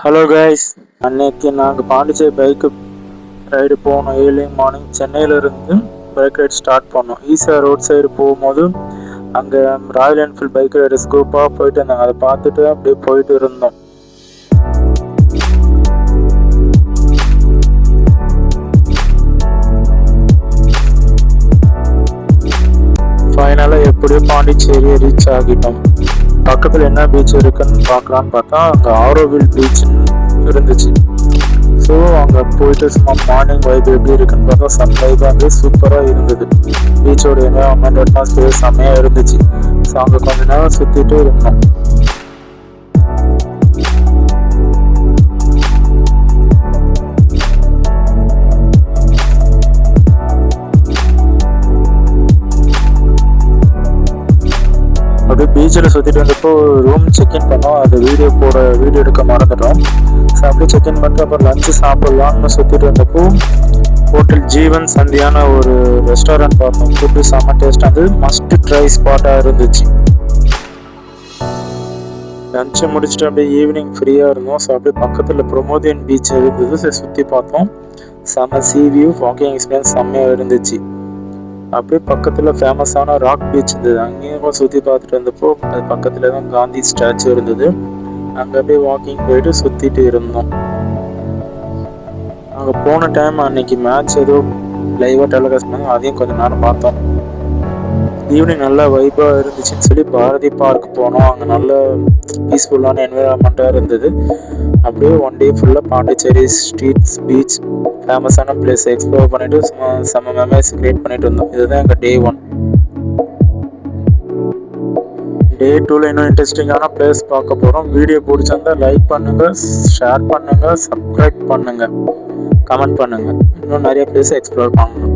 Hello guys, அன்னைக்கு நாங்கள் Pondicherry bike ride போனோம். ஏர்லி மார்னிங் சென்னையிலேருந்து பைக் ரைடு ஸ்டார்ட் பண்ணோம். ஈஸியாக ரோட் சைடு போகும்போது அங்கே ராயல் என்ஃபீல்டு பைக் ரைடர்ஸ் குரூப்பாக போயிட்டு இருந்தாங்க. அதை பார்த்துட்டு அப்படியே போயிட்டு இருந்தோம். ஃபைனலாக எப்படியோ பாண்டிச்சேரியை ரீச் ஆகிட்டோம். பக்கத்தில் என்ன பீச் இருக்குன்னு பார்க்கலான்னு பார்த்தா அங்கே ஆரோவில் பீச்னு இருந்துச்சு. ஸோ அங்கே போயிட்டு சும்மா மார்னிங் வைப் எப்படி இருக்குன்னு பார்த்தா சன்லைட் வந்து சூப்பராக இருந்தது. பீச்சோட என்வரான்மெண்ட் அட்மாஸ்பியர் செம்மையாக இருந்துச்சு. ஸோ அங்கே கொஞ்ச நேரம் சுற்றிட்டு இருந்தோம். அப்படியே பீச்சில் சுற்றிட்டு வந்தப்போ ரூம் செக்இன் பண்ணோம். அது வீடியோ எடுக்க மறந்துட்டோம். ஸோ அப்படியே செக்இன் பண்ணிட்டு அப்புறம் லஞ்சு சாப்பிட்லான்னு சுற்றிட்டு வந்தப்போ ஹோட்டல் ஜீவன் சந்தியான ஒரு ரெஸ்டாரண்ட் பார்த்தோம். ஃபுட்டு செம்ம டேஸ்ட் வந்து மஸ்ட் ட்ரை ஸ்பாட்டாக இருந்துச்சு. லஞ்சை முடிச்சுட்டு அப்படியே ஈவினிங் ஃப்ரீயாக இருந்தோம். ஸோ அப்படியே பக்கத்தில் ப்ரொமோதியன் பீச் இருந்தது. ஸோ சுற்றி பார்த்தோம். செம்ம சீ வியூ, வாக்கிங் எக்ஸ்பீரியன்ஸ் செம்மையாக இருந்துச்சு. அப்படியே பக்கத்தில் ஃபேமஸான ராக் பீச் இருந்தது. அங்கேயும் சுற்றி பார்த்துட்டு வந்தப்போ அது பக்கத்தில் தான் காந்தி ஸ்டாச்சு இருந்தது. அங்கே அப்படியே வாக்கிங் போயிட்டு சுற்றிட்டு இருந்தோம். அங்கே போன டைம் அன்னைக்கு மேட்ச் ஏதோ லைவாக டெலிகாஸ்ட் பண்ணாங்க. அதையும் கொஞ்சம் நேரம் பார்த்தோம். ஈவினிங் நல்லா வைப்பாக இருந்துச்சுன்னு சொல்லி பாரதி பார்க் போனோம். அங்கே நல்ல பீஸ்ஃபுல்லான என்விரான்மெண்ட்டாக இருந்தது. அப்படியே ஒன் டே ஃபுல்லாக பாண்டிச்சேரி ஸ்ட்ரீட்ஸ், பீச், ஃபேமஸான பிளேஸ் எக்ஸ்ப்ளோர் பண்ணிவிட்டு செம்ம மெமரிஸ் க்ரியேட் பண்ணிட்டு இருந்தோம். இதுதான் எங்கள் டே 1. டே 2ல் இன்னும் இன்ட்ரெஸ்டிங்கான பிளேஸ் பார்க்க போகிறோம். வீடியோ பிடிச்சிருந்தா லைக் பண்ணுங்கள், ஷேர் பண்ணுங்கள், சப்ஸ்கிரைப் பண்ணுங்கள், கமெண்ட் பண்ணுங்கள். இன்னும் நிறைய பிளேஸ் எக்ஸ்ப்ளோர் பண்ணணும்.